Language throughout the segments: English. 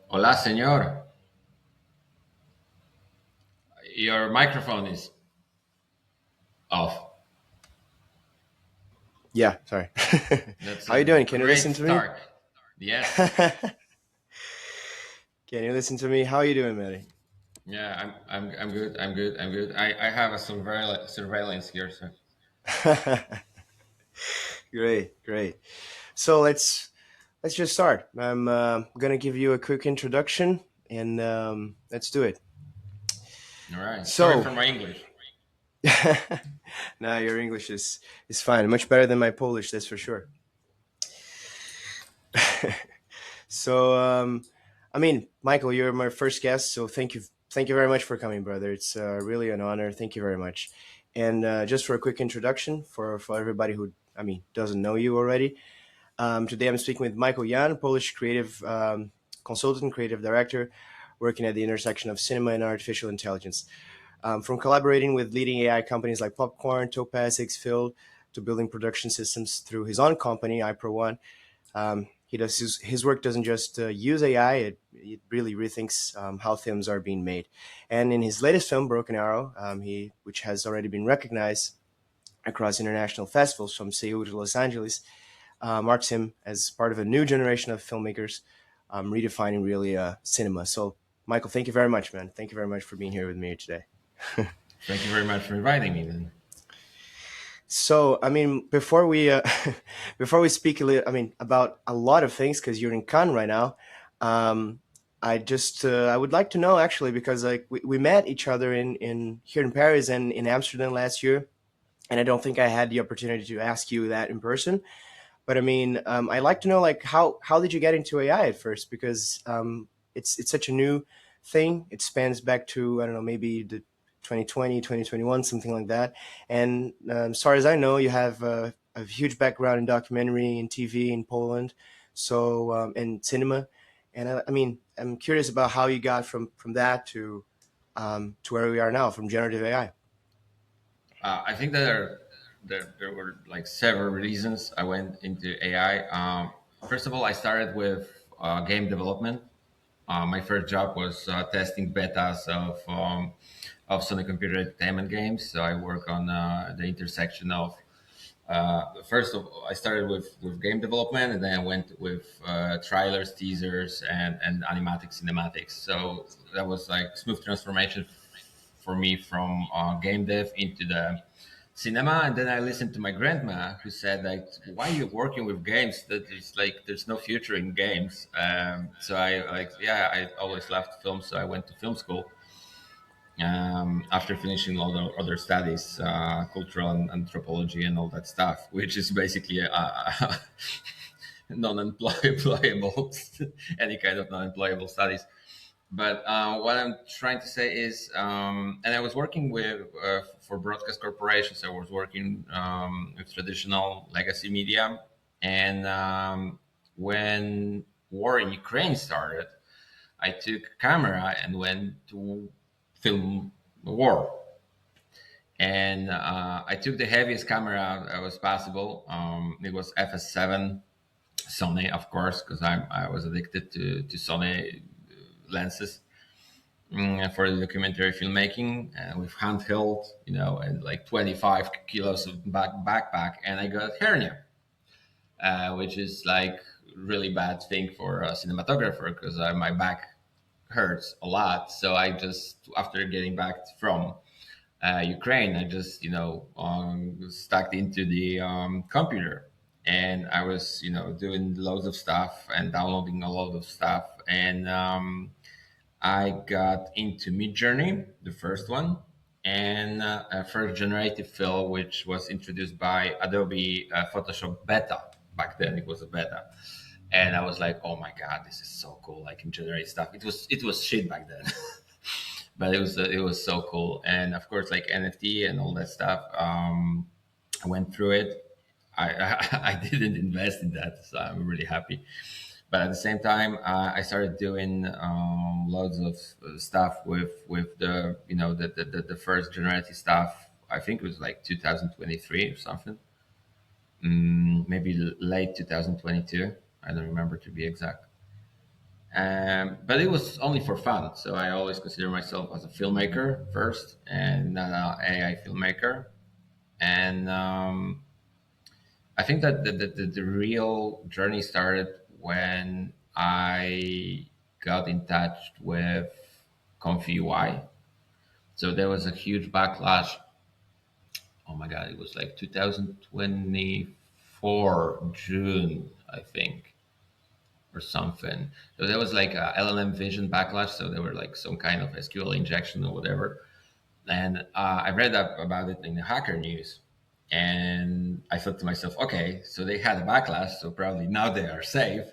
Hola, señor. Your microphone is off. Yeah, sorry. That's How you a doing? Can you great listen to me? start. Yes. Can you listen to me? How you doing, Matty? Yeah, I'm good. I'm good. I'm good. I have a surveillance here, so Great, great. So let's just start. I'm gonna give you a quick introduction, and let's do it. all right. Sorry So, for my English. now your English is fine, much better than my Polish, that's for sure. So, I mean, Michael, you're my first guest, so thank you very much for coming, brother. It's really an honor. Thank you very much. And just for a quick introduction for everybody who doesn't know you already, today I'm speaking with Michael Jan, Polish creative consultant, creative director, working at the intersection of cinema and artificial intelligence. From collaborating with leading AI companies like Popcorn, Topaz, Xfield, to building production systems through his own company, iPro1. He does his work doesn't just use AI; it really rethinks how films are being made. And in his latest film, Broken Arrow, he which has already been recognized across international festivals from Seoul to Los Angeles, marks him as part of a new generation of filmmakers redefining really cinema. So, Michael, thank you very much, man. Thank you very much for being here with me today. Thank you very much for inviting me. Then. So, I mean, before we before we speak a little, about a lot of things, because you're in Cannes right now, um, I would like to know actually because like we met each other in here in Paris and in Amsterdam last year, and I don't think I had the opportunity to ask you that in person. But I mean, I'd like to know like how did you get into AI at first? Because it's such a new thing. It spans back to I don't know maybe the 2020, 2021, something like that. And as far as I know, you have a huge background in documentary and TV in Poland, so and cinema. And I mean, I'm curious about how you got from that to where we are now, from generative AI. I think that there were like several reasons I went into AI. First of all, I started with game development. My first job was testing betas of Sony Computer Entertainment games. So I work on the intersection of first of all, I started with game development, and then I went with trailers, teasers, and animatic cinematics. So that was like smooth transformation for me from game dev into the cinema. And then I listened to my grandma, who said like, "Why are you working with games? That is like there's no future in games." So I like, yeah, I always loved film, so I went to film school after finishing all the other studies, cultural and anthropology and all that stuff, which is basically non-employable, any kind of non-employable studies. But what I'm trying to say is, and I was working with for broadcast corporations. I was working with traditional legacy media, and when war in Ukraine started, I took a camera and went to film the war. And I took the heaviest camera that was possible. It was FS7 Sony, of course, because I was addicted to Sony lenses for the documentary filmmaking with handheld, and like 25 kilos of backpack, and I got hernia, which is like really bad thing for a cinematographer because my back hurts a lot. So I just after getting back from Ukraine, I just stuck into the computer, and I was doing loads of stuff and downloading a lot of stuff, and I got into Midjourney, the first one, and a first generative fill, which was introduced by Adobe Photoshop Beta. Back then, it was a beta, and I was like, "Oh my god, this is so cool! I can generate stuff." It was shit back then, but it was so cool. And of course, like NFT and all that stuff. I went through it. I didn't invest in that, so I'm really happy. But at the same time, I started doing loads of stuff with the first generative stuff. I think it was like 2023 or something, maybe late 2022. I don't remember to be exact. But it was only for fun. So I always consider myself as a filmmaker first, and not an AI filmmaker. And I think that the real journey started when I got in touch with Comfy UI. So there was a huge backlash. Oh my God, it was like 2024 June, I think, or something. So there was like a LLM vision backlash. So there were like some kind of SQL injection or whatever. And I read up about it in the Hacker News. And I thought to myself, okay, so they had a backlash, so probably now they are safe,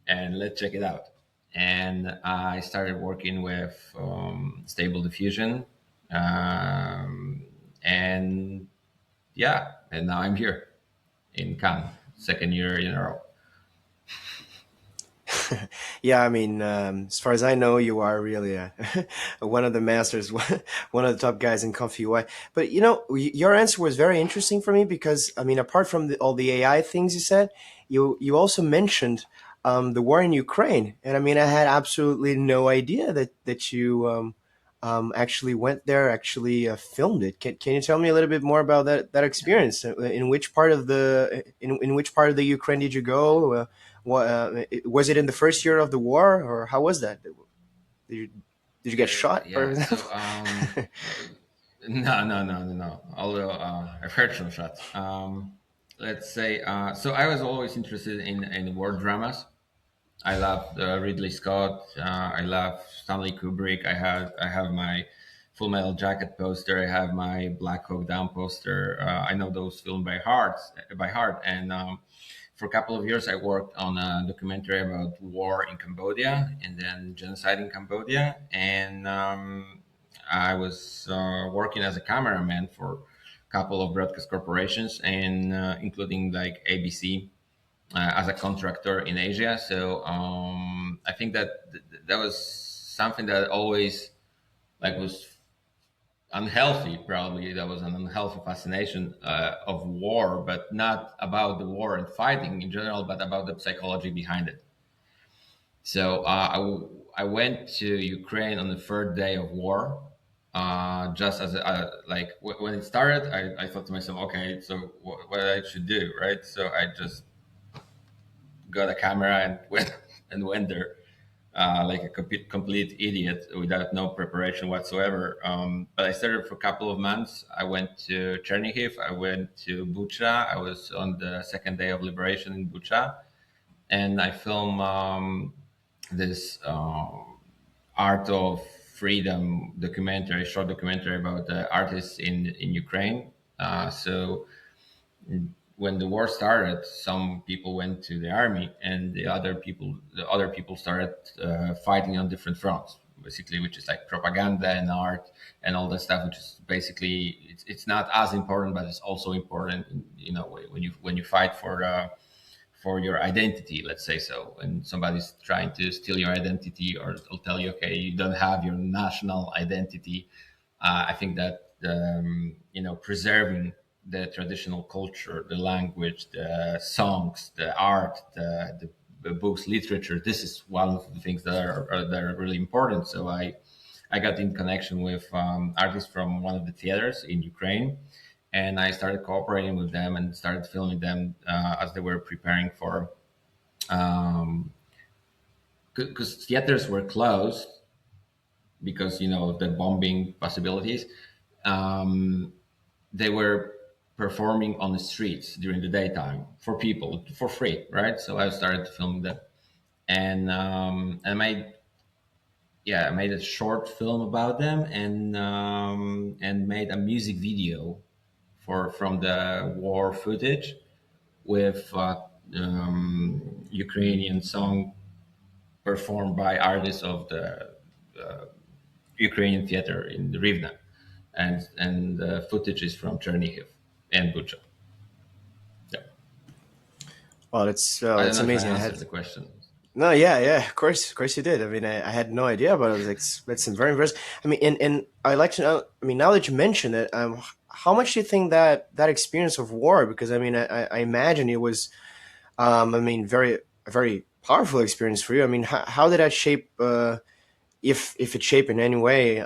and let's check it out. And I started working with Stable Diffusion, and yeah, and now I'm here in Cannes, second year in a row. Yeah, I mean, as far as I know, you are really one of the masters, one of the top guys in Comfy UI. But your answer was very interesting for me because I mean, apart from all the AI things you said, you also mentioned the war in Ukraine, and I mean, I had absolutely no idea that you actually went there, actually filmed it. Can you tell me a little bit more about that experience? In which part of in which part of the Ukraine did you go? Was it in the first year of the war, or how was that? Did you, did you get shot? For Yeah. So example? no, no, no, no, no. Although I've heard some shots. Let's say so. I was always interested in war dramas. I love Ridley Scott. I love Stanley Kubrick. I have my Full Metal Jacket poster. I have my Black Hawk Down poster. I know those films by heart. And for a couple of years, I worked on a documentary about war in Cambodia and then genocide in Cambodia. And I was working as a cameraman for a couple of broadcast corporations, and including like ABC as a contractor in Asia. So I think that that was something that always like was unhealthy. Probably that was an unhealthy fascination of war, but not about the war and fighting in general, but about the psychology behind it. So I went to Ukraine on the third day of war. Just as like when it started, I thought to myself, okay, so what I should do, right? So I just got a camera and went there like a complete idiot without no preparation whatsoever. But I started for a couple of months. I went to Chernihiv. I went to Bucha. I was on the second day of liberation in Bucha, and I filmed this art of freedom documentary, short documentary about the artists in Ukraine. So when the war started, some people went to the army, and the other people started fighting on different fronts, basically, which is like propaganda and art and all that stuff, which is basically it's not as important, but it's also important. You know, when you fight for your identity, let's say so, and somebody's trying to steal your identity or tell you, okay, you don't have your national identity. I think that preserving the traditional culture, the language, the songs, the art, the books, literature. This is one of the things that are really important. So I got in connection with artists from one of the theaters in Ukraine, and I started cooperating with them and started filming them as they were preparing for because theaters were closed because of the bombing possibilities. Um, they were performing on the streets during the daytime for people for free, right? So I started filming them, and I made a short film about them, and made a music video for from the war footage with Ukrainian song performed by artists of the Ukrainian theater in the Rivne, and the footage is from Chernihiv and Bucha. Yeah. Oh, I don't that's know if I amazing. I answered had the question. no, yeah, yeah, of course you did. I mean, I had no idea, but I was like, that's very impressive. I mean, and I like to know. I mean, now that you mention it, how much do you think that experience of war? Because I mean, I imagine it was, I mean, very powerful experience for you. I mean, how did that shape, if it shaped in any way,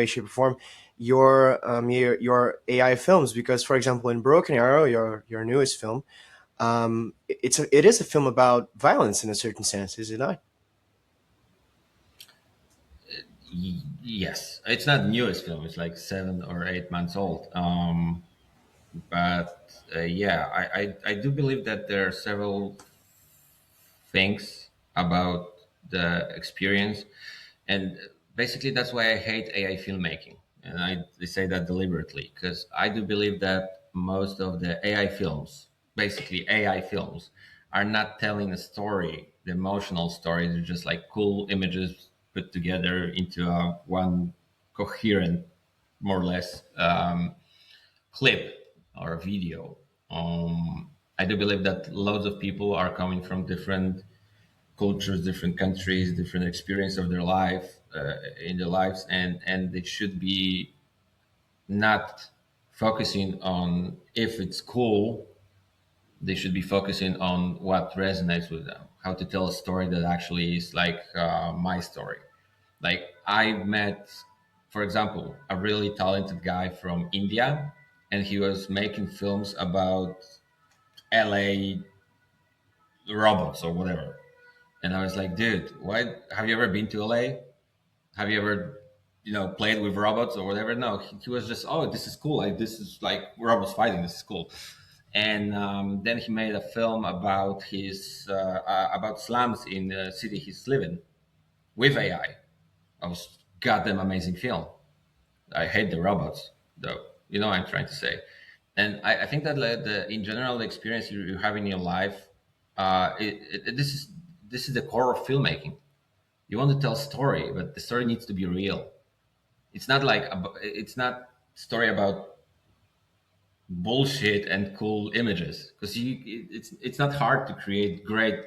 shape, or form, your AI films? Because, for example, in Broken Arrow, your newest film, it is a film about violence in a certain sense, is it not? Yes, it's not newest film. It's like 7 or 8 months old. But yeah, I do believe that there are several things about the experience, and basically that's why I hate AI filmmaking, and I say that deliberately because I do believe that most of the AI films, basically AI films, are not telling a story, the emotional story. They're just like cool images put together into a one coherent, more or less, clip or a video. I do believe that loads of people are coming from different cultures, different countries, different experience of their life in their lives, and they should be not focusing on if it's cool. They should be focusing on what resonates with them, how to tell a story that actually is like my story. Like I met, for example, a really talented guy from India, and he was making films about LA robots or whatever. And I was like, dude, why have you ever been to LA? Have you ever, played with robots or whatever? No, he was just, oh, this is cool. Like this is like robots fighting. This is cool. And then he made a film about his about slums in the city he's living with AI. I was goddamn amazing film. I hate the robots, though. You know what I'm trying to say. And I think that like, in general, the experience you have in your life, this is the core of filmmaking. You want to tell a story, but the story needs to be real. It's not like it's not story about bullshit and cool images because it's not hard to create great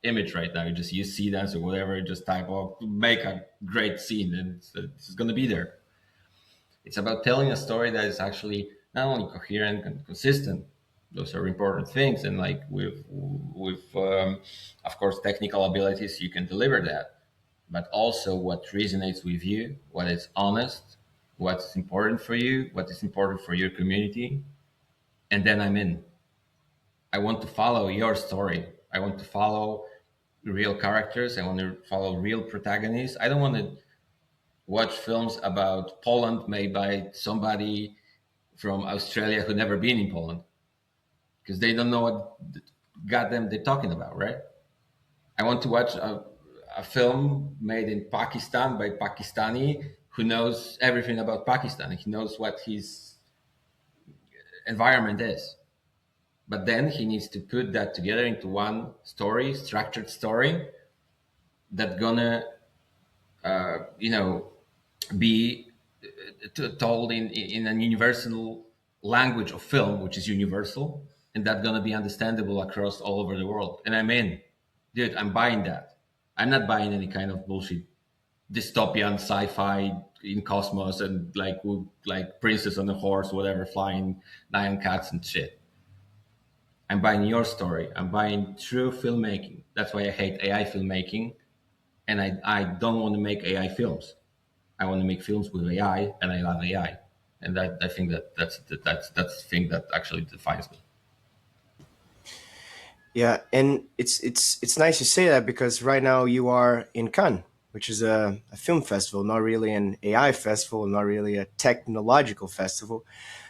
image right now. You just use Dance or whatever, just type up, make a great scene, and it's going to be there. It's about telling a story that is actually not only coherent and consistent. Those are important things, and like with of course technical abilities, you can deliver that. But also what resonates with you, what is honest, what's important for you, what is important for your community, and then I'm in. I want to follow your story. I want to follow real characters. I want to follow real protagonists. I don't want to watch films about Poland made by somebody from Australia who never been in Poland because they don't know what goddamn they're talking about, right? I want to watch a film made in Pakistan by Pakistani who knows everything about Pakistan. He knows what his environment is. But then he needs to put that together into one story, structured story that gonna, you know, be told in an universal language of film, which is universal, and that's gonna be understandable across all over the world. And I'm in, dude. I'm buying that. I'm not buying any kind of bullshit dystopian sci-fi in cosmos and like princess on a horse, whatever, flying nine cats and shit. I'm buying your story. I'm buying true filmmaking. That's why I hate AI filmmaking, and I don't want to make AI films. I want to make films with AI, and I love AI, and I think that's the thing that actually defines me. Yeah, and it's nice to say that because right now you are in Cannes, which is a film festival, not really an AI festival, not really a technological festival.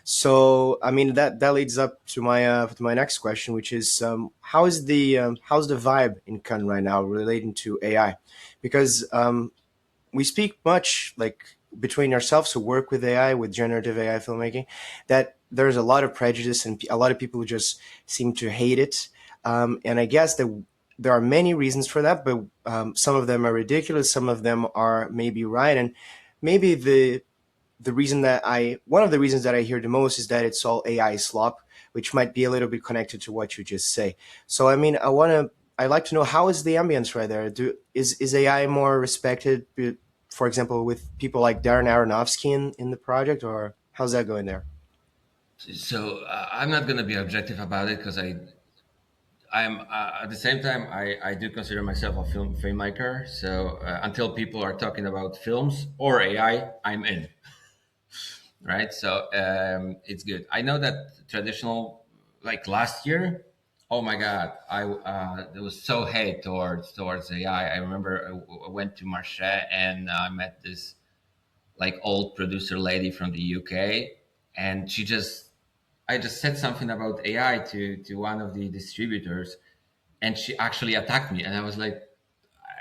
So, I mean, that leads up to my next question, which is how's the vibe in Cannes right now relating to AI? Because we speak much like between ourselves who work with AI, with generative AI filmmaking, that there's a lot of prejudice and a lot of people who just seem to hate it. And I guess that there are many reasons for that, but some of them are ridiculous. Some of them are maybe right. And maybe the reason that one of the reasons that I hear the most is that it's all AI slop, which might be a little bit connected to what you just say. So I mean, I'd like to know how is the ambience right there? Is AI more respected, for example, with people like Darren Aronofsky in the project, or how's that going there? So I'm not going to be objective about it because I'm at the same time I do consider myself a filmmaker. So until people are talking about films or AI, I'm in. Right. So it's good. I know that traditional, like last year, oh my God, I there was so hate towards AI. I remember I went to Moescher and I met this like old producer lady from the UK, and I just said something about AI to one of the distributors, and she actually attacked me, and I was like,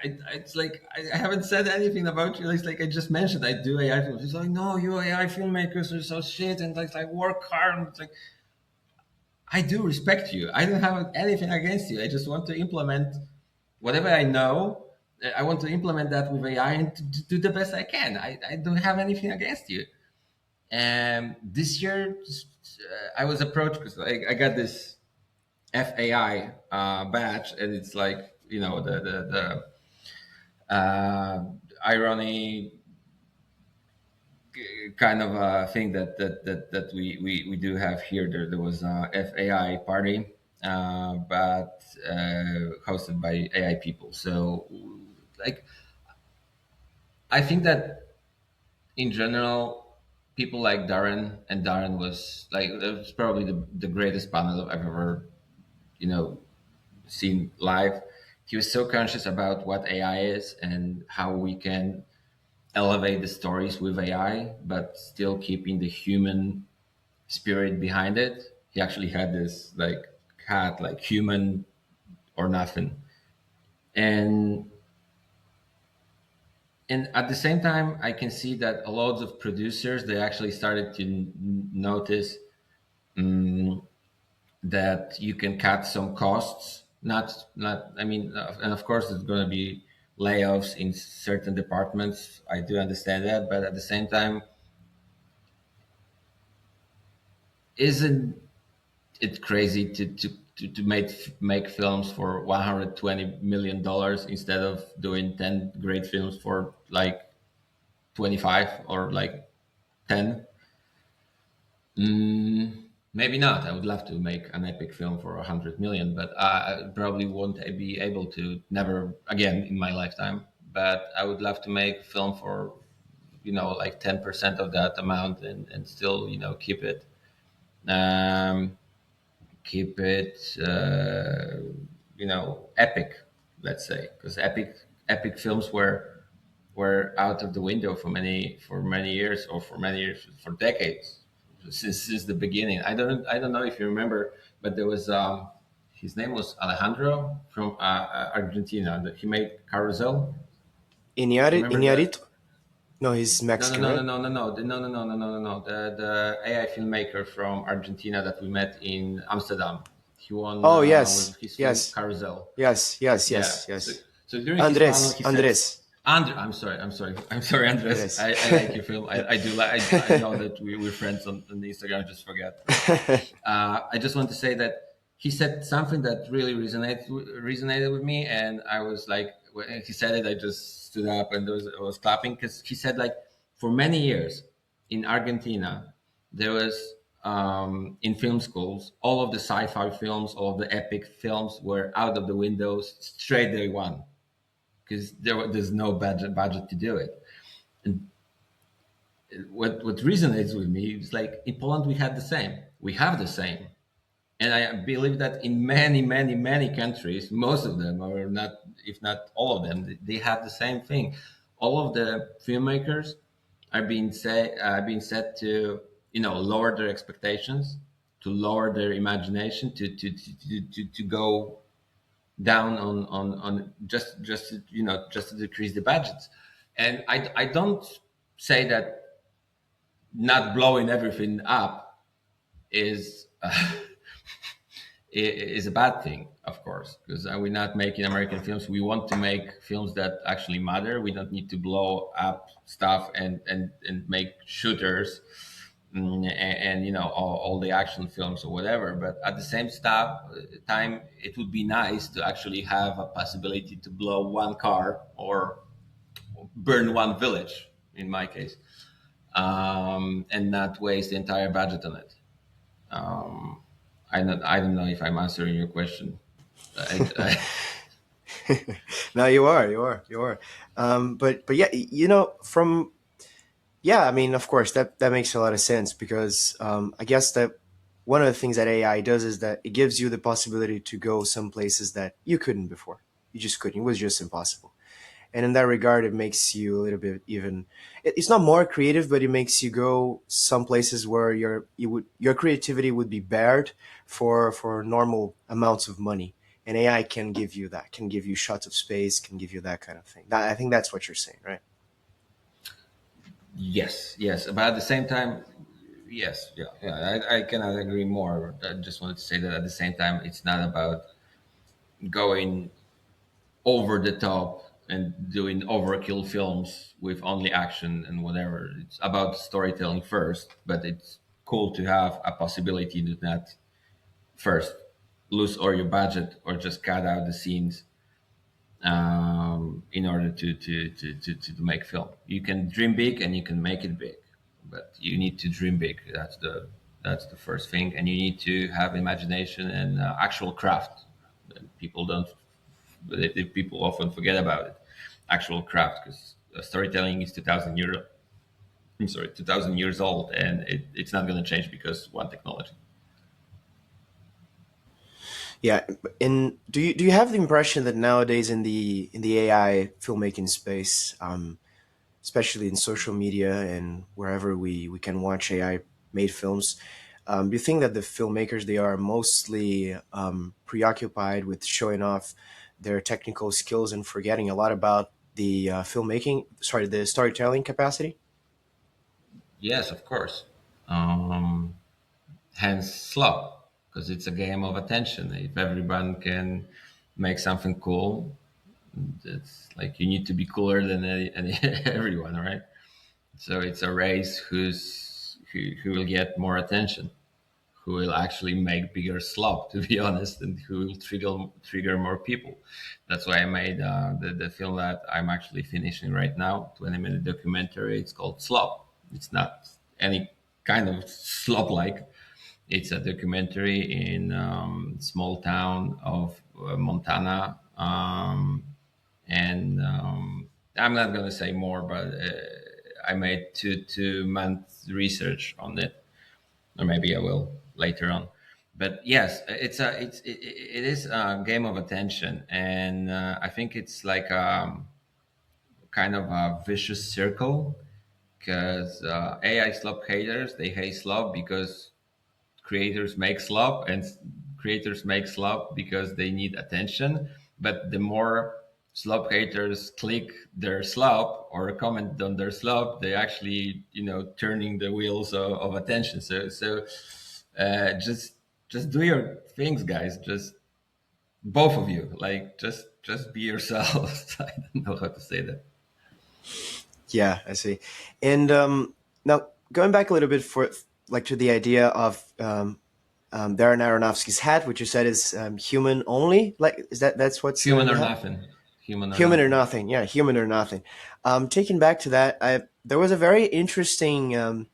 it's like I haven't said anything about you. It's like I just mentioned I do AI films. She's like, no, you AI filmmakers are so shit, and like work hard. And it's like I do respect you. I don't have anything against you. I just want to implement whatever I know. I want to implement that with AI and to do the best I can. I don't have anything against you. And this year, I was approached because I got this FAI badge, and it's like the irony kind of a thing that we do have here. There was a FAI party, but hosted by AI people. So, like, I think that in general, people like Darren, and Darren was like, it was probably the greatest panel I've ever, you know, seen live. He was so conscious about what AI is and how we can elevate the stories with AI, but still keeping the human spirit behind it. He actually had this like hat, like human or nothing. And at the same time, I can see that a lot of producers they actually started to notice that you can cut some costs. Not. I mean, and of course, there's going to be layoffs in certain departments. I do understand that, but at the same time, isn't it crazy to make films for $120 million instead of doing 10 great films for like 25 or like 10? Maybe not. I would love to make an epic film for 100 million, but I probably won't be able to, never again in my lifetime. But I would love to make film for, like 10% of that amount, and still, um, keep it, epic, let's say, because epic films were out of the window for many years, or for decades, since the beginning. I don't know if you remember, but there was his name was Alejandro from Argentina. That he made Carousel. Do you remember that? Iñárritu? No, he's No, no, Mexican, no, no, right? no, no, no, no, no, no, no, no, no, no. The AI filmmaker from Argentina that we met in Amsterdam. He won Oh, with yes, his film yes, Carousel. yes, yes, Yeah. yes, So, yes. so during his panel, Andres, he said, Andres, "Andre, I'm sorry, Andres. Andres. I like your film. I do like. I know that we're friends on the Instagram. I just forget. I just want to say that he said something that really resonated with me, and I was like, when he said it, I just stood up and I was clapping, because he said, like, for many years in Argentina, there was in film schools, all of the sci-fi films, all of the epic films were out of the windows straight day one, because there's no budget to do it. And what resonates with me is, like, in Poland we had the same. We have the same. And I believe that in many, many, many countries, most of them, or not, if not all of them, they have the same thing. All of the filmmakers are being set to, lower their expectations, to lower their imagination, to go down on just to decrease the budgets. And I don't say that not blowing everything up is is a bad thing, of course, because we're not making American films. We want to make films that actually matter. We don't need to blow up stuff and make shooters, and all the action films or whatever. But at the same time, it would be nice to actually have a possibility to blow one car or burn one village, in my case, and not waste the entire budget on it. I don't know if I'm answering your question. I, No, you are. But yeah, from yeah, I mean, of course, that makes a lot of sense because I guess that one of the things that AI does is that it gives you the possibility to go some places that you couldn't before. You just couldn't. It was just impossible. And in that regard, it makes you a little bit even. It's not more creative, but it makes you go some places where your creativity would be bared for normal amounts of money. And AI can give you that, can give you shots of space, can give you that kind of thing. I think that's what you're saying, right? yes, yes, but at the same time, yes, yeah, yeah, I cannot agree more. I just wanted to say that at the same time, it's not about going over the top and doing overkill films with only action and whatever. It's about storytelling first, but it's cool to have a possibility to not first lose all your budget or just cut out the scenes in order to make film. You can dream big and you can make it big, but you need to dream big. That's the first thing, and you need to have imagination and actual craft. And people don't. People often forget about it. Actual craft, because storytelling is 2,000 years. I'm sorry, 2,000 years old, and it's not going to change because one technology. Yeah, and do you have the impression that nowadays in the AI filmmaking space, especially in social media and wherever we can watch AI made films, do you think that the filmmakers they are mostly preoccupied with showing off their technical skills and forgetting a lot about the the storytelling capacity? Yes, of course. Um, Hence slop, because it's a game of attention. If everyone can make something cool, it's like you need to be cooler than everyone, right? So it's a race who will get more attention, who will actually make bigger slop, to be honest, and who will trigger more people. That's why I made the film that I'm actually finishing right now, 20-minute documentary. It's called Slop. It's not any kind of slop like. It's a documentary in small town of Montana, and I'm not gonna say more, but I made two months research on it, or maybe I will later on. But yes, it is a game of attention, and I think it's like kind of a vicious circle because AI slop haters they hate slop because creators make slop and creators make slop because they need attention, but the more slop haters click their slop or comment on their slop, they actually turning the wheels of attention. So just do your things, guys. Just both of you, like just be yourselves. I don't know how to say that. Yeah, I see. And now going back a little bit for like to the idea of Darren Aronofsky's hat, which you said is human only. Like, is that's what's Human the or hat? nothing. Human or Human or nothing. nothing. Yeah, human or nothing. Taking back to that, there was a very interesting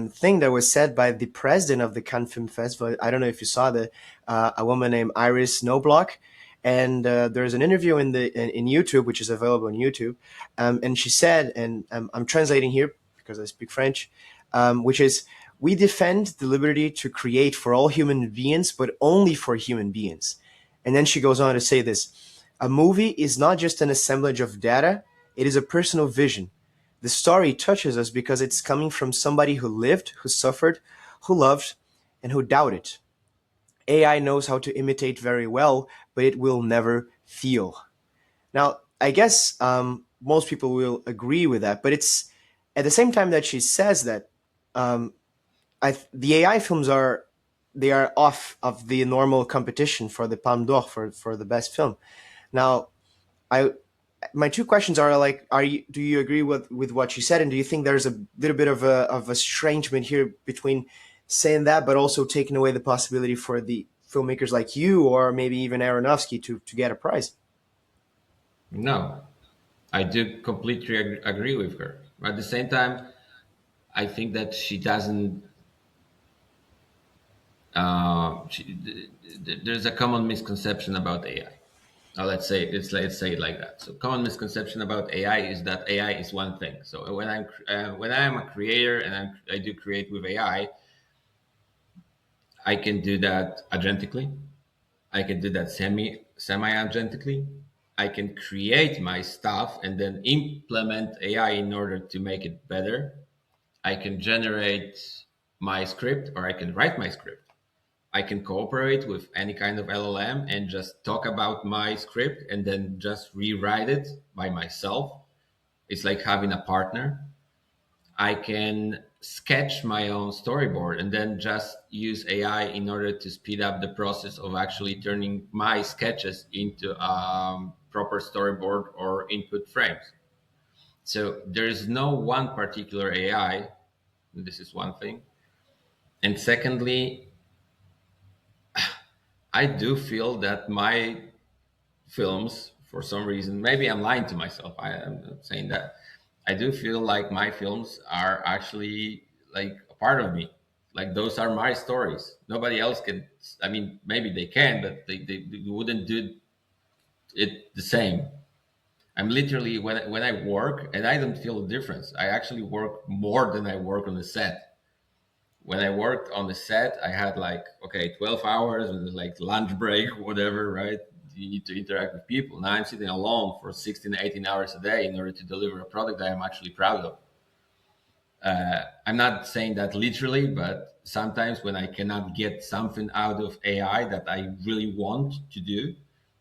thing that was said by the president of the Cannes Film Festival. I don't know if you saw a woman named Iris Knobloch. And there's an interview in YouTube, which is available on YouTube, and she said, and I'm translating here because I speak French, which is, "We defend the liberty to create for all human beings, but only for human beings." And then she goes on to say this: "A movie is not just an assemblage of data; it is a personal vision. The story touches us because it's coming from somebody who lived, who suffered, who loved, and who doubted. AI knows how to imitate very well, but it will never feel." Now, I guess most people will agree with that, but it's at the same time that she says that um, the AI films are off of the normal competition for the Palme d'Or for the best film. Now, I my two questions are like, do you agree with what she said, and do you think there's a little bit of estrangement here between saying that, but also taking away the possibility for the filmmakers like you or maybe even Aronofsky to get a prize? No, I do completely agree with her. At the same time, I think that she doesn't there's a common misconception about AI. Let's say it like that. So, common misconception about AI is that AI is one thing. So, when I'm a creator and I do create with AI, I can do that agentically. I can do that semi agentically. I can create my stuff and then implement AI in order to make it better. I can generate my script, or I can write my script. I can cooperate with any kind of LLM and just talk about my script and then just rewrite it by myself. It's like having a partner. I can sketch my own storyboard and then just use AI in order to speed up the process of actually turning my sketches into proper storyboard or input frames. So there's no one particular AI. This is one thing. And secondly, I do feel that my films, for some reason, maybe I'm lying to myself. I'm not saying that. I do feel like my films are actually like a part of me. Like those are my stories. Nobody else can. I mean, maybe they can, but they wouldn't do it the same. I'm literally when I work, and I don't feel the difference. I actually work more than I work on the set. When I worked on the set, I had like, okay, 12 hours with like lunch break, whatever, right? You need to interact with people. Now I'm sitting alone for 16, 18 hours a day in order to deliver a product that I'm actually proud of. I'm not saying that literally, but sometimes when I cannot get something out of AI that I really want to do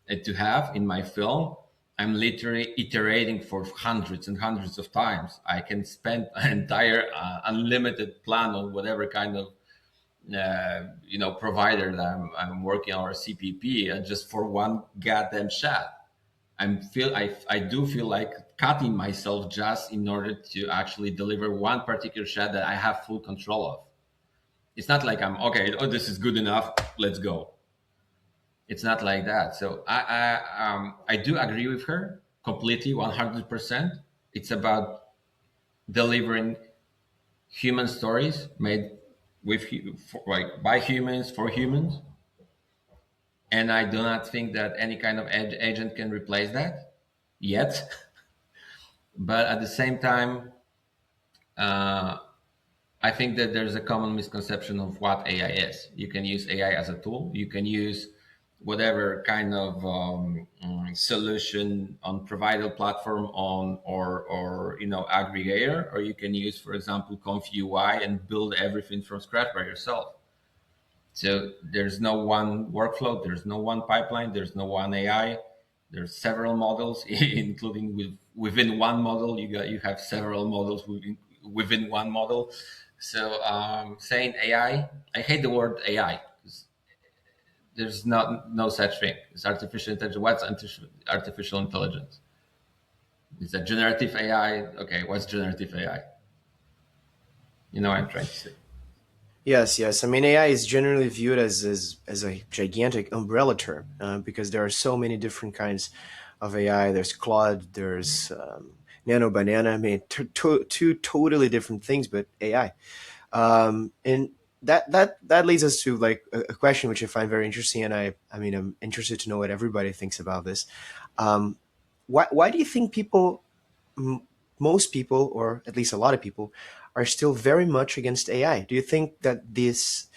and to have in my film, I'm literally iterating for hundreds and hundreds of times. I can spend an entire unlimited plan on whatever kind of provider that I'm working on, or CPP, just for one goddamn shot. I do feel like cutting myself just in order to actually deliver one particular shot that I have full control of. It's not like I'm okay. Oh, this is good enough. Let's go. It's not like that. So I do agree with her completely, 100%. It's about delivering human stories made like by humans for humans, and I do not think that any kind of agent can replace that yet. But at the same time, uh, I think that there's a common misconception of what AI is. You can use AI as a tool. You can use whatever kind of solution on provider platform on or aggregator, or you can use, for example, Conf UI and build everything from scratch by yourself. So there's no one workflow, there's no one pipeline, there's no one AI. There's several models, including within one model. You have several models within one model. So saying AI, I hate the word AI because there's not no such thing. It's artificial intelligence. What's artificial intelligence? Is that generative AI? Okay, what's generative AI? You know what I'm trying to say. Yes, yes. I mean, AI is generally viewed as a gigantic umbrella term because there are so many different kinds of AI. There's Claude, there's Nano Banana. I mean, two totally different things, but AI. And that leads us to like a question which I find very interesting, and I mean, I'm interested to know what everybody thinks about this. Um, why do you think m- most people, or at least a lot of people, are still very much against AI? Do you think that this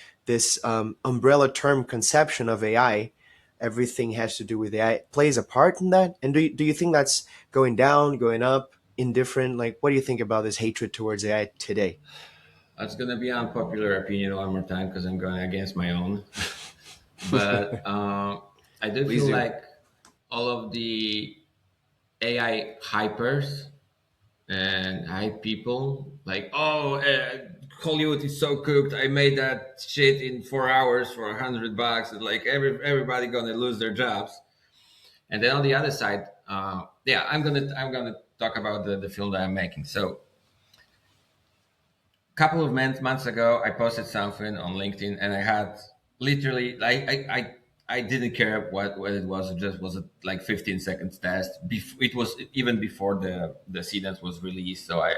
umbrella term conception of AI, everything has to do with AI, plays a part in that? And do you think that's going down, going up, indifferent? Like, what do you think about this hatred towards AI today? That's going to be unpopular opinion one more time because I'm going against my own. But I do Please feel do. like all of the AI hypers and hype people, like, oh, Hollywood is so cooked. I made that shit in 4 hours for $100. And like everybody gonna lose their jobs. And then on the other side, yeah, I'm gonna talk about the film that I'm making. So a couple of months ago, I posted something on LinkedIn, and I had literally like I didn't care what it was. It just was a like 15 seconds test. It was even before the seedance was released, so I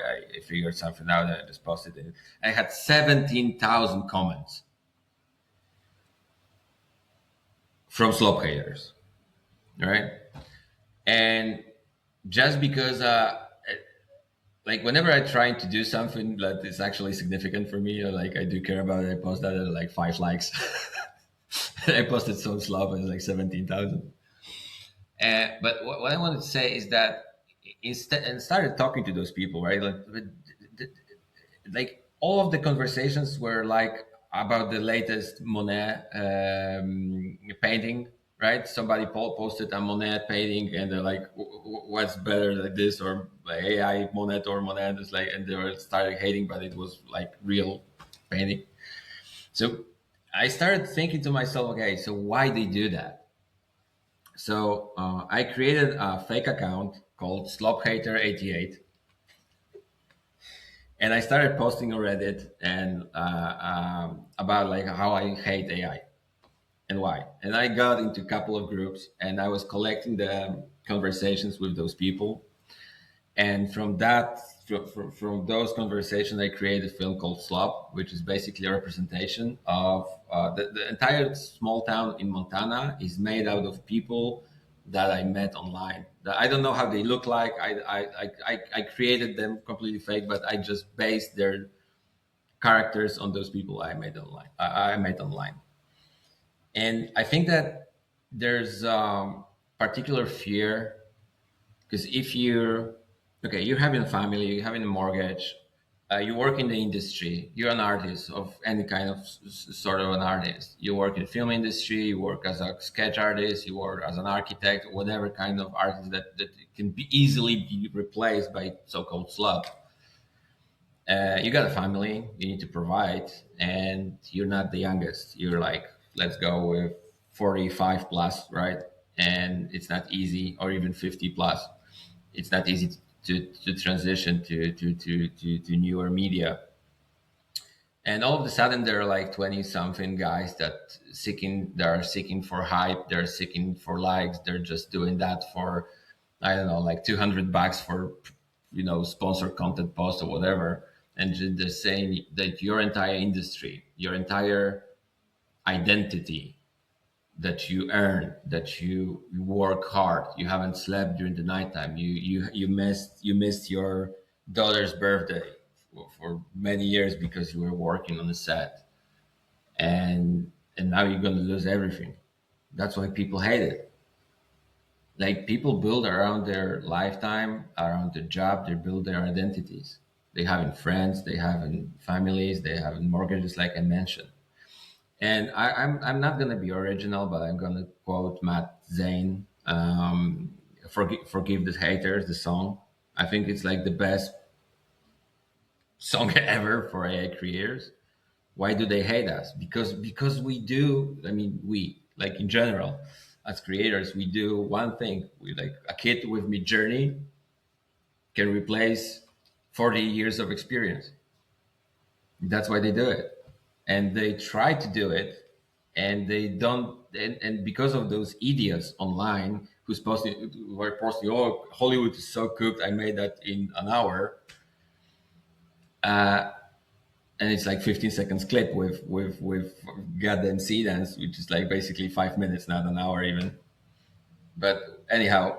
figured something out and I just posted it. I had 17,000 comments. from slope haters, right? And just because like whenever I try to do something that is actually significant for me, or like I do care about it, I post that at like 5 likes. I posted some slope and it's like 17,000. But what I wanted to say is that instead, and started talking to those people, right? Like all of the conversations were like about the latest Monet painting, right? Somebody posted a Monet painting, and they're like, "What's better, like this or like AI Monet or Monet?" It's like, and they were started hating, but it was like real painting. So I started thinking to myself, okay, so why they do that? So I created a fake account called SlopHater88, and I started posting on Reddit and about like how I hate AI and why. And I got into a couple of groups, and I was collecting the conversations with those people. And from that, from those conversations, I created a film called Slop, which is basically a representation of the entire small town in Montana is made out of people that I met online. I don't know how they look like. I created them completely fake, but I just based their characters on those people I made online. I met online, and I think that there's particular fear because if you're okay, you're having a family, you're having a mortgage, you work in the industry, you're an artist of any kind of sort of an artist. You work in the film industry, you work as a sketch artist, you work as an architect, whatever kind of artist that can be easily be replaced by so-called slub. You got a family, you need to provide, and you're not the youngest. You're like, let's go with 45 plus, right? And it's not easy, or even 50 plus. It's not easy to transition to newer media. And all of a sudden, there are like 20 something guys that are seeking for hype, they're seeking for likes, they're just doing that for, I don't know, like $200 for, sponsored content post or whatever. And they're saying that your entire industry, your entire identity that you earn, that you work hard, you haven't slept during the nighttime, you missed your daughter's birthday for many years because you were working on the set, and now you're going to lose everything. That's why people hate it. Like people build around their lifetime, around their job, they build their identities. They have friends, they have families, they have mortgages, like I mentioned. And I'm not going to be original, but I'm going to quote Matt Zane, Forgive the Haters, the song. I think it's like the best song ever for AI creators. Why do they hate us? Because we do, I mean, we, like in general, as creators, we do one thing. We like a kid with Mid Journey can replace 40 years of experience. That's why they do it. And they try to do it, and they don't. And because of those idiots online were posting, oh, Hollywood is so cooked, I made that in an hour. And it's like 15 seconds clip with goddamn sea dance, which is like basically 5 minutes, not an hour even. But anyhow,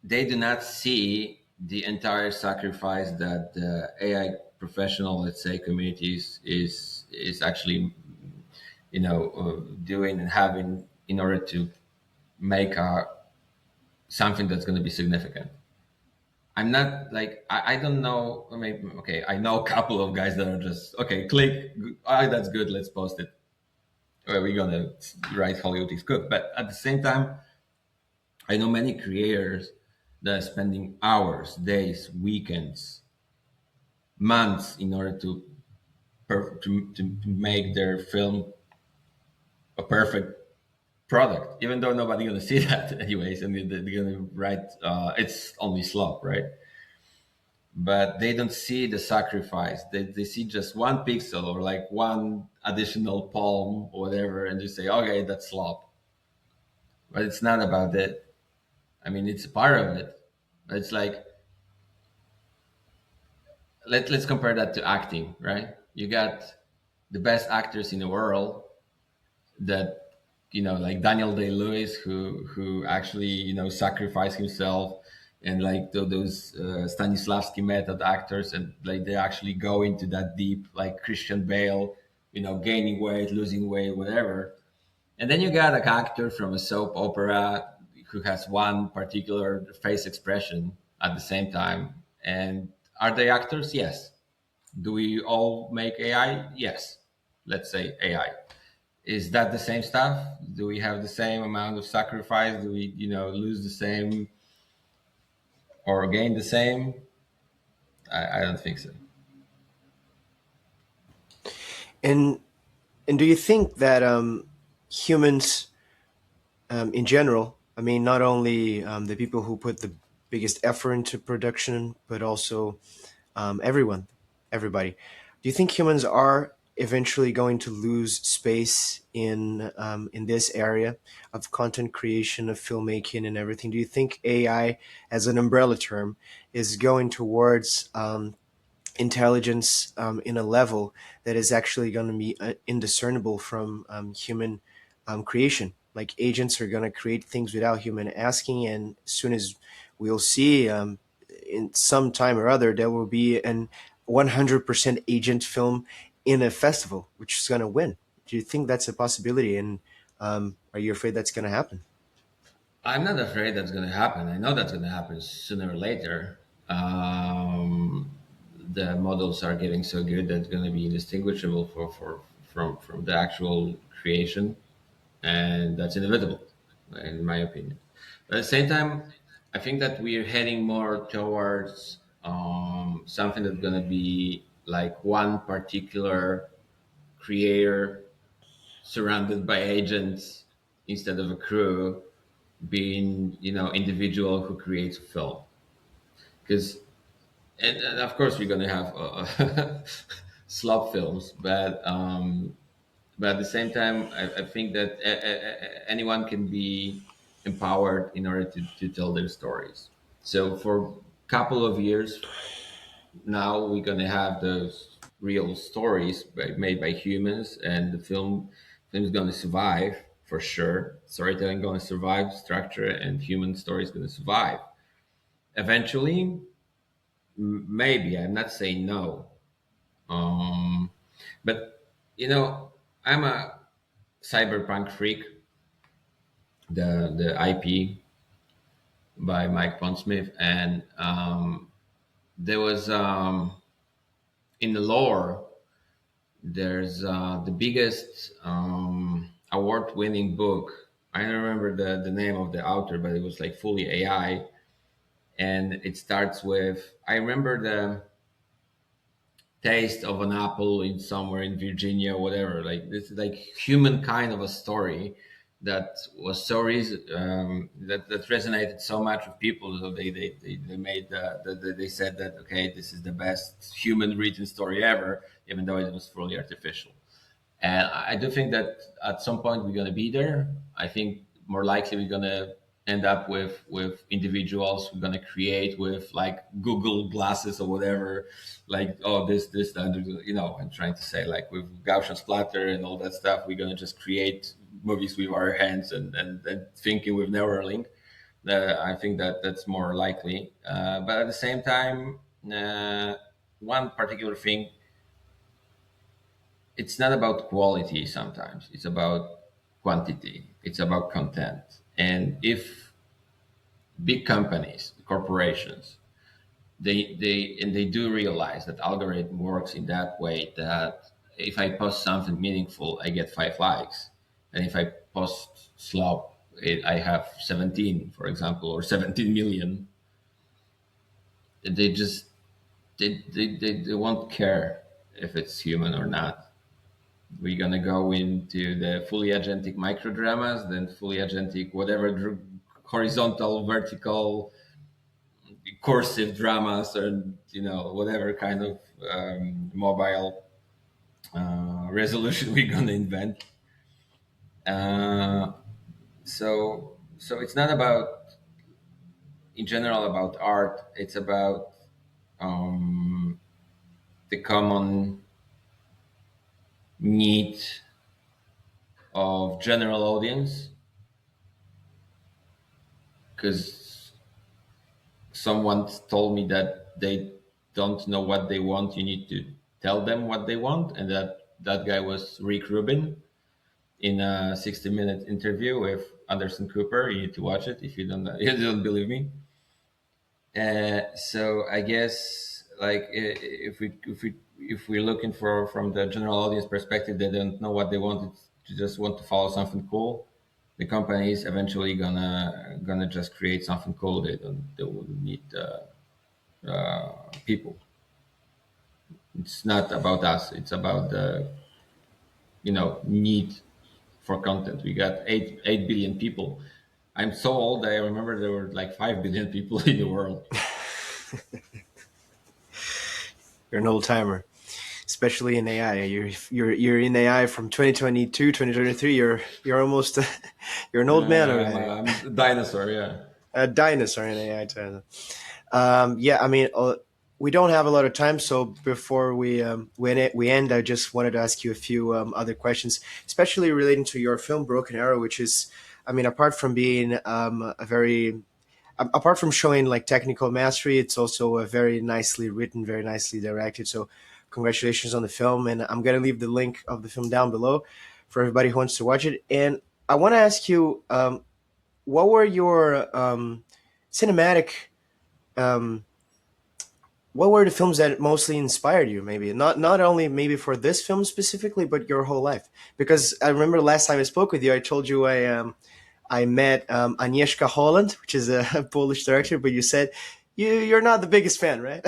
they do not see the entire sacrifice that the AI professional, let's say, communities is actually, doing and having in order to make something that's going to be significant. I'm not like I don't know. I mean, okay, I know a couple of guys that are just okay. Click, that's good. Let's post it. Well, we're gonna write Hollywood is good, but at the same time, I know many creators that are spending hours, days, weekends, months in order to make their film a perfect product, even though nobody's gonna see that anyways, and they're gonna write it's only slop, right? But they don't see the sacrifice. They see just one pixel or like one additional palm or whatever, and just say, okay, that's slop. But it's not about it. I mean, it's a part of it. But it's like let's compare that to acting, right? You got the best actors in the world that like Daniel Day-Lewis, who actually sacrificed himself, and like those Stanislavski method actors, and like they actually go into that deep, like Christian Bale, gaining weight, losing weight, whatever. And then you got an actor from a soap opera who has one particular face expression at the same time. And are they actors? Yes. Do we all make AI? Yes. Let's say AI. Is that the same stuff? Do we have the same amount of sacrifice? Do we, lose the same or gain the same? I don't think so. And do you think that humans, in general, I mean, not only the people who put the biggest effort into production, but also everyone, everybody, do you think humans are eventually going to lose space in this area of content creation, of filmmaking, and everything? Do you think AI, as an umbrella term, is going towards intelligence in a level that is actually going to be indiscernible from human creation? Like agents are going to create things without human asking, and as soon as we'll see in some time or other, there will be an 100% agent film in a festival, which is going to win. Do you think that's a possibility? And are you afraid that's going to happen? I'm not afraid that's going to happen. I know that's going to happen sooner or later. The models are getting so good that it's going to be indistinguishable from the actual creation, and that's inevitable, in my opinion. But at the same time, I think that we're heading more towards something that's going to be like one particular creator surrounded by agents instead of a crew being individual who creates a film. Because and of course we're going to have slop films, but at the same time I think that anyone can be empowered in order to tell their stories. So for a couple of years now we're going to have those real stories made by humans, and the film is going to survive for sure. Storytelling going to survive, structure and human story is going to survive eventually. Maybe, I'm not saying no. But I'm a cyberpunk freak. The IP by Mike Pondsmith, and there was in the lore. There's the biggest award-winning book. I don't remember the name of the author, but it was like fully AI, and it starts with. I remember the taste of an apple in somewhere in Virginia, whatever. Like this is like human kind of a story that was so that resonated so much with people. So they made they said that okay, this is the best human written story ever, even though it was fully artificial. And I do think that at some point we're going to be there. I think more likely we're going to end up with individuals who are going to create with like Google glasses or whatever, like oh this that, I'm trying to say like with Gaussian splatter and all that stuff. We're going to just create movies with our hands and thinking with Neuralink. I think that that's more likely. But at the same time, one particular thing, it's not about quality sometimes, it's about quantity, it's about content. And if big companies, corporations, they do realize that algorithm works in that way, that if I post something meaningful I get 5 likes, and if I post slop I have 17, for example, or 17 million, they just they won't care if it's human or not. We're gonna go into the fully agentic microdramas, then fully agentic whatever horizontal, vertical, cursive dramas, or whatever kind of mobile resolution we're gonna invent. Uh, so it's not about in general about art. It's about um, the common need of general audience, because someone told me that they don't know what they want. You need to tell them what they want, and that guy was Rick Rubin in a 60-minute interview with Anderson Cooper. You need to watch it if you don't you don't believe me. So I guess like if we're looking for from the general audience perspective, they don't know what they want. To just want to follow something cool. The company is eventually gonna just create something cool. They will need people. It's not about us. It's about the need for content. We got 8 billion people. I'm so old that I remember there were like 5 billion people in the world. You're an old timer, especially in AI. You're in AI from 2022, 2023. You're almost you're an old man already. I'm a dinosaur. Yeah. A dinosaur in AI time. Yeah, I mean, we don't have a lot of time, so before we end, I just wanted to ask you a few other questions, especially relating to your film Broken Arrow, which is, I mean, apart from being apart from showing like technical mastery, it's also a very nicely written, very nicely directed. So, congratulations on the film, and I'm gonna leave the link of the film down below for everybody who wants to watch it. And I want to ask you, what were your cinematic um, what were the films that mostly inspired you? Maybe not only maybe for this film specifically, but your whole life. Because I remember last time I spoke with you, I told you I met Agnieszka Holland, which is a Polish director, but you said you're not the biggest fan, right?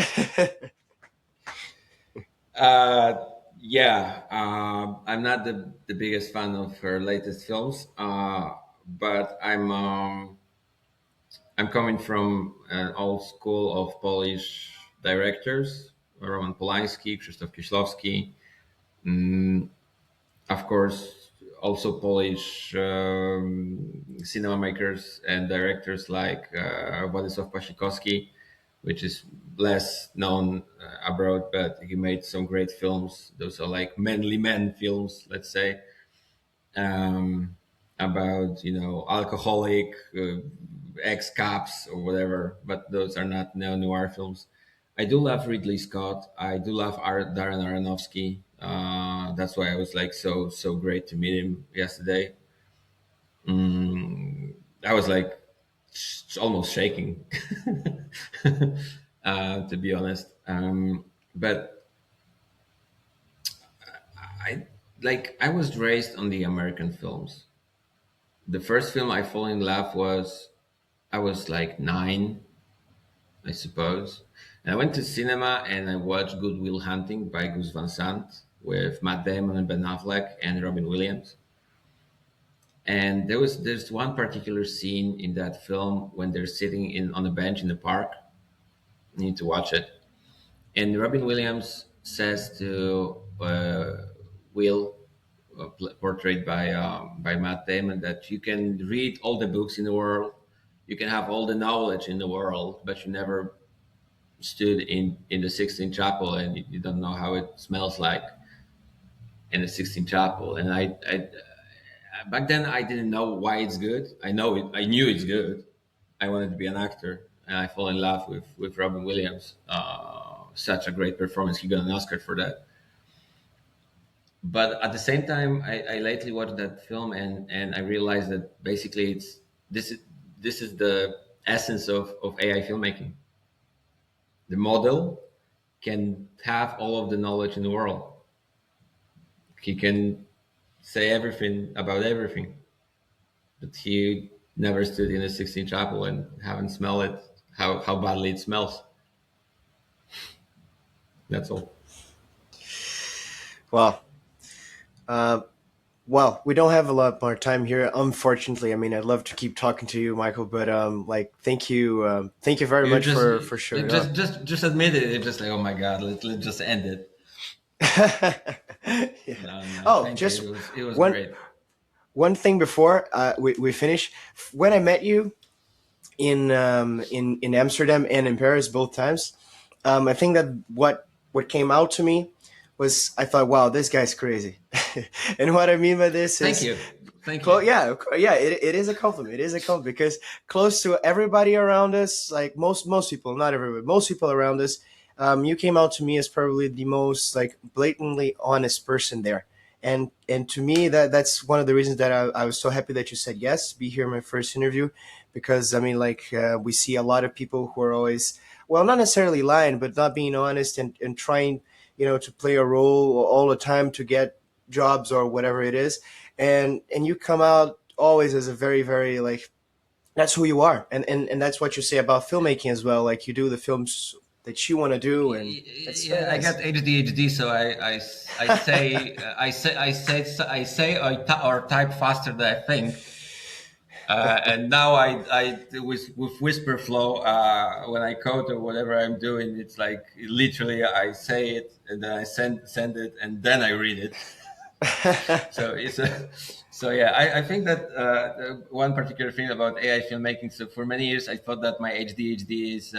Uh, yeah. I'm not the biggest fan of her latest films, but I'm coming from an old school of Polish directors: Roman Polanski, Krzysztof Kieślowski, of course, also Polish cinema makers and directors like Władysław Pasikowski, which is less known abroad, but he made some great films. Those are like manly men films, let's say, about alcoholic ex cops or whatever. But those are not neo noir films. I do love Ridley Scott. I do love Darren Aronofsky. That's why I was like so great to meet him yesterday. I was like almost shaking, to be honest. But I was raised on the American films. The first film I fell in love was I was like 9, I suppose. And I went to cinema and I watched Good Will Hunting by Gus Van Sant with Matt Damon and Ben Affleck and Robin Williams. And there's one particular scene in that film when they're sitting on a bench in the park. You need to watch it. And Robin Williams says to Will, portrayed by Matt Damon, that you can read all the books in the world, you can have all the knowledge in the world, but you never stood in the Sixtine Chapel, and you don't know how it smells like in the Sixtine Chapel. And I back then I didn't know why it's good. I knew it's good. I wanted to be an actor, and I fell in love with Robin Williams. Such a great performance. He got an Oscar for that. But at the same time, I lately watched that film, and I realized that basically this is the essence of AI filmmaking. The model can have all of the knowledge in the world. He can say everything about everything, but he never stood in a 16 chapel and haven't smelled it, how badly it smells. That's all. Well, well, we don't have a lot more time here, unfortunately. I mean, I'd love to keep talking to you, Michael, but thank you very much for showing up. Just admit it. It's just like, oh my god, let's just end it. Yeah. No, Oh, just it was one great. one thing before we finish. When I met you in Amsterdam and in Paris both times, I think that what came out to me was I thought, wow, this guy's crazy. And what I mean by this Thank is you. Thank you. Yeah, it is a compliment. It is a compliment because close to everybody around us, like most people, not everybody, most people around us, you came out to me as probably the most like blatantly honest person there. And to me, that's one of the reasons that I was so happy that you said yes to be here in my first interview, because I mean, like we see a lot of people who are always, well, not necessarily lying, but not being honest and trying, to play a role all the time to get jobs or whatever it is. And you come out always as a very, very like, that's who you are, and that's what you say about filmmaking as well, like you do the films that you want to do, and that's very Yeah, I got nice. ADHD, so I say or type faster than I think. And now I with whisper flow, when I code or whatever I'm doing, it's like literally I say it and then I send it and then I read it. So it's a, so yeah, I think that one particular thing about AI filmmaking. So for many years, I thought that my ADHD is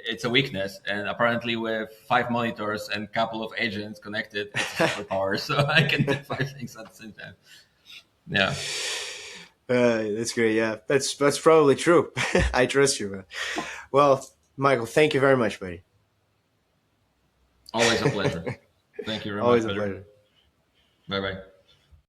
it's a weakness, and apparently with 5 monitors and couple of agents connected, it's a superpower. So I can do 5 things at the same time. Yeah, That's great. Yeah, that's probably true. I trust you, man. Well, Michael, thank you very much, buddy. always a pleasure. Thank you very much, Always a brother. pleasure. Bye bye.